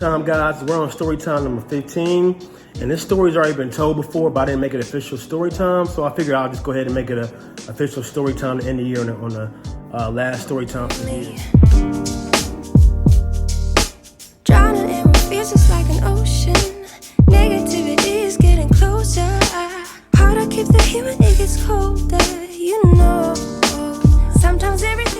Guys, we're on story time number 15, and this story's already been told before, but I didn't make it official story time, so I figured I'll just go ahead and make it an official story time to end the year on the last story time for the year. Drowning in what feels just like an ocean. Negativity is getting closer. Hard to keep the heat when it gets colder. You know, sometimes everything.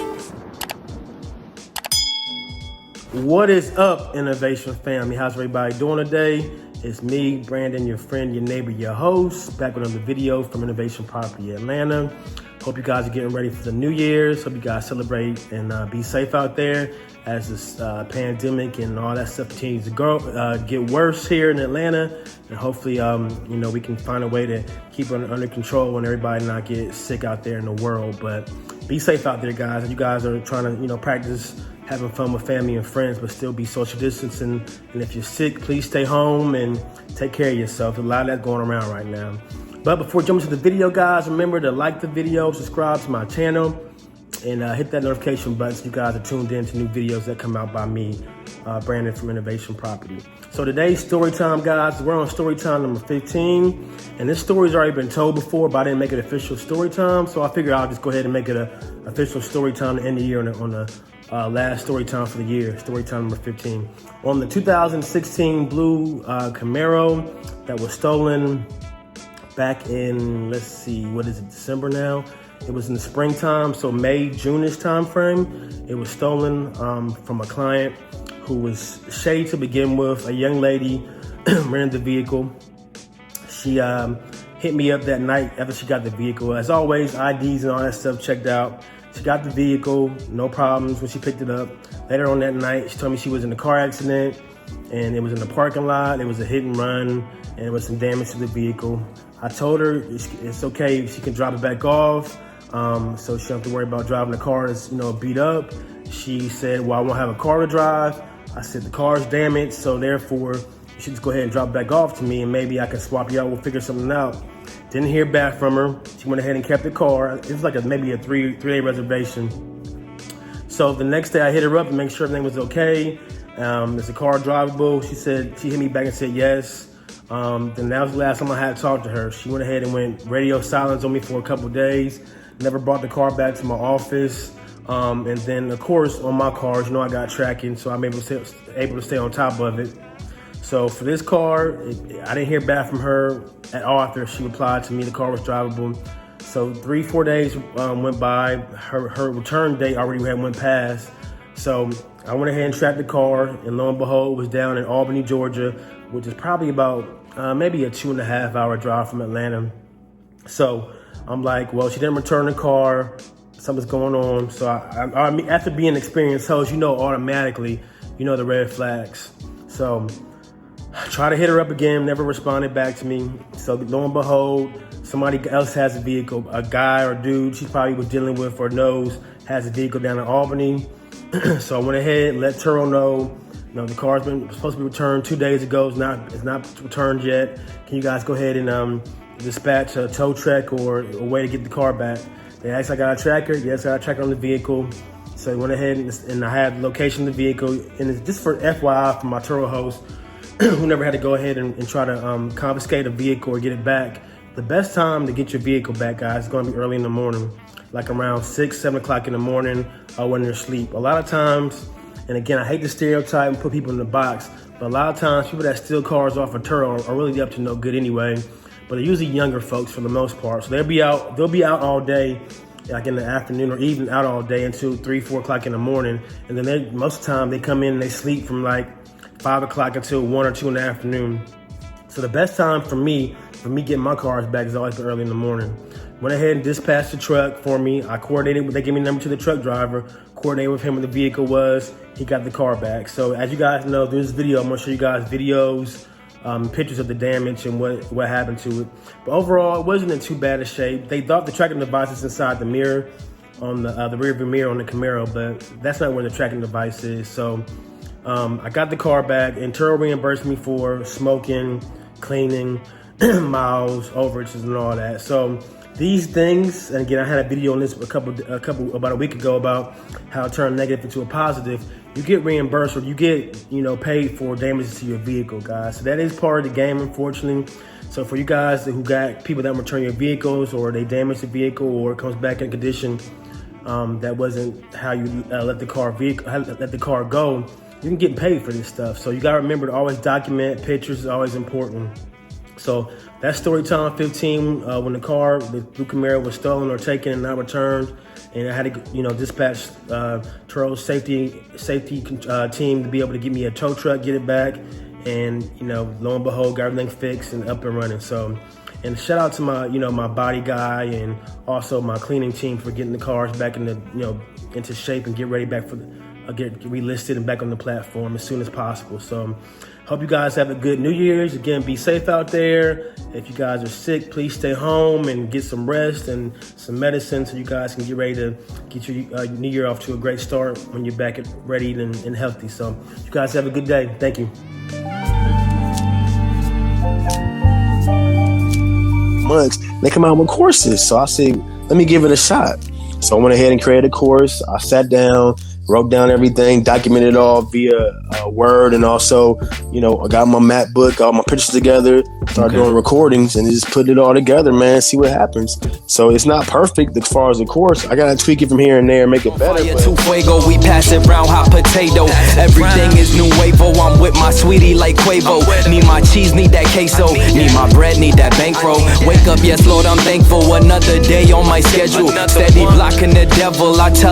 What is up, Innovation family? How's everybody doing today? It's me, Brandon, your friend, your neighbor, your host, back with another video from Innovation Property Atlanta. Hope you guys are getting ready for the New Year's. Hope you guys celebrate and be safe out there as this pandemic and all that stuff continues to get worse here in Atlanta. And hopefully, we can find a way to keep it under control and everybody not get sick out there in the world. But be safe out there, guys. You guys are trying to, practice having fun with family and friends, but still be social distancing. And if you're sick, please stay home and take care of yourself. There's a lot of that going around right now. But before we jump into the video, guys, remember to like the video, subscribe to my channel, and hit that notification button so you guys are tuned in to new videos that come out by me, Brandon from Innovation Property. So today's story time, guys, we're on story time number 15, and this story's already been told before, but I didn't make it official story time, so I figured I'll just go ahead and make it an official story time to end the year on the last story time for the year, story time number 15. On the 2016 blue Camaro that was stolen back in, December now? It was in the springtime, so May, June-ish time frame. It was stolen from a client who was shady to begin with. A young lady rented the vehicle. She hit me up that night after she got the vehicle. As always, IDs and all that stuff checked out. She got the vehicle, no problems when she picked it up. Later on that night, she told me she was in a car accident and it was in the parking lot. It was a hit and run and there was some damage to the vehicle. I told her it's okay, she can drop it back off. So she don't have to worry about driving the car that's, beat up. She said, well, I won't have a car to drive. I said, the car's damaged, so therefore, you should just go ahead and drop it back off to me and maybe I can swap you out, we'll figure something out. Didn't hear back from her. She went ahead and kept the car. It was like maybe a three-day reservation. So the next day I hit her up and make sure everything was okay. Is the car drivable? She hit me back and said yes. Then that was the last time I had to talk to her. She went ahead and went radio silence on me for a couple of days. Never brought the car back to my office. And then, of course, on my cars, I got tracking, so I'm able to stay on top of it. So for this car, I didn't hear back from her at all after she replied to me the car was drivable. So 3-4 days went by. Her return date already went past. So I went ahead and tracked the car, and lo and behold, it was down in Albany, Georgia, which is probably about maybe a 2.5 hour drive from Atlanta. So I'm like, well, she didn't return the car. Something's going on. So I after being an experienced host, automatically, the red flags. So I tried to hit her up again, never responded back to me. So lo and behold, somebody else has a vehicle, a guy or dude she probably was dealing with or knows has a vehicle down in Albany. So I went ahead and let Turo know, the car's been supposed to be returned 2 days ago. It's not returned yet. Can you guys go ahead and dispatch a tow truck or a way to get the car back? They asked I got a tracker. Yes, I got a tracker on the vehicle. So I went ahead and I had the location of the vehicle. And it's just for FYI for my Turo host who never had to go ahead and try to confiscate a vehicle or get it back. The best time to get your vehicle back, guys, is going to be early in the morning, like around 6-7 o'clock in the morning when they're asleep. A lot of times, and again, I hate to stereotype and put people in the box, but a lot of times people that steal cars off of Turo are really up to no good anyway. But they're usually younger folks for the most part. So they'll be out all day, like in the afternoon, or even out all day until 3-4 o'clock in the morning. And then most of the time they come in and they sleep from like 5 o'clock until 1 or 2 in the afternoon. So the best time for me getting my cars back is always early in the morning. Went ahead and dispatched the truck for me. I coordinated, they gave me a number to the truck driver, coordinated with him where the vehicle was. He got the car back. So as you guys know, through this video, I'm gonna show you guys videos, pictures of the damage and what happened to it. But overall, it wasn't in too bad a shape. They thought the tracking device is inside the mirror, on the rear view mirror on the Camaro, but that's not where the tracking device is. So I got the car back, and Turo reimbursed me for smoking, cleaning, miles, overages, and all that. So these things, and again, I had a video on this about a week ago about how it turned negative into a positive. You get reimbursed, or you get, paid for damages to your vehicle, guys. So that is part of the game, unfortunately. So for you guys who got people that return your vehicles, or they damage the vehicle, or it comes back in condition that wasn't how you let the car go, you can get paid for this stuff. So you gotta remember to always document. Pictures is always important. So that's story time 15, when the blue Camaro was stolen or taken and not returned, and I had to, dispatch Turo's safety team to be able to give me a tow truck, get it back, and lo and behold, got everything fixed and up and running. So, and shout out to my my body guy and also my cleaning team for getting the cars back into shape and get ready back for get relisted and back on the platform as soon as possible. So hope you guys have a good New Year's. Again, be safe out there. If you guys are sick, please stay home and get some rest and some medicine so you guys can get ready to get your New Year off to a great start when you're back ready and healthy. So you guys have a good day. Thank you. Months, they come out with courses. So I said, let me give it a shot. So I went ahead and created a course. I sat down, wrote down everything, documented it all via Word, and also, I got my map book, got all my pictures together, started doing recordings, and just put it all together, man, see what happens. So it's not perfect as far as the course. I gotta tweak it from here and there, make it better. Fuego, we pass it round, hot potato. Everything is nuevo. I'm with my sweetie like Quavo. Need my cheese, need that queso. Need my bread, need that bankroll. Wake up, yes, Lord, I'm thankful. Another day on my schedule. Steady blocking the devil. I tell